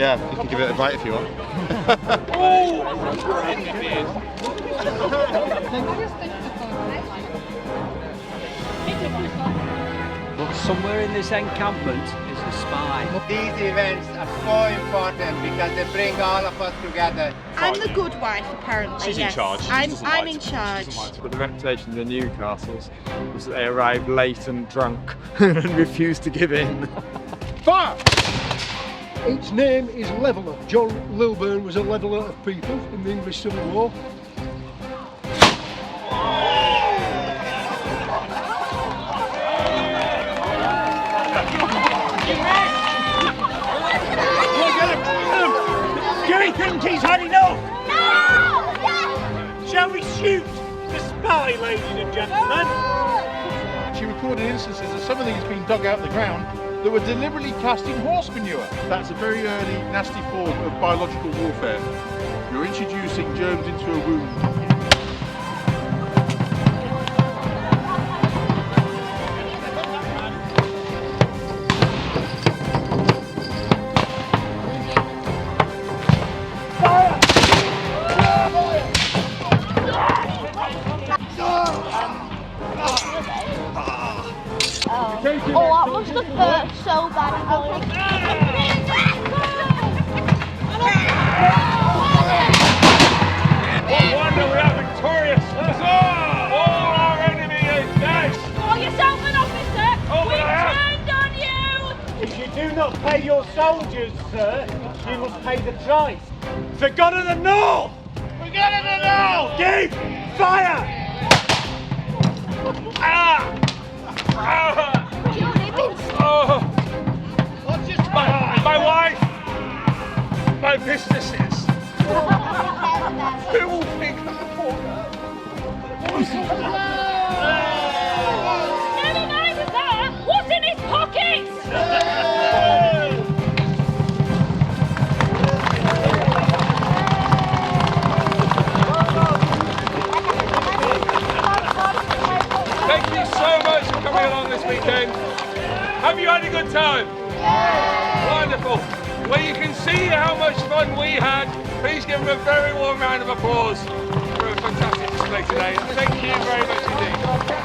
Yeah, you can give it a bite if you want. But somewhere in this encampment is a spy. These events are so important because they bring all of us together. I'm the good wife, apparently. She's in charge. I'm in charge. But the reputation of the Newcastles was that they arrived late and drunk and refused to give in. Fire! Its name is Leveller. John Lilburne was a leveller of people in the English Civil War. Do you think he's had enough? No! Shall we shoot the spy, ladies and gentlemen? She recorded instances of some of these being dug out of the ground that were deliberately cast in horse manure. That's a very early, nasty form of biological warfare. You're introducing germs into a wound. Oh, that must have hurt so bad. What wonder we are victorious! All our enemy is dead! Call yourself an officer! We turned on you! If you do not pay your soldiers, sir, you must pay the price. For God of the North! For God of the North! Give fire! My wife, my businesses. Who will think of the poor girl? Never mind that! What's in his pockets? Thank you so much for coming along this weekend. Have you had a good time? Wonderful. Well, you can see how much fun we had. Please give them a very warm round of applause for a fantastic display today. Thank you very much indeed.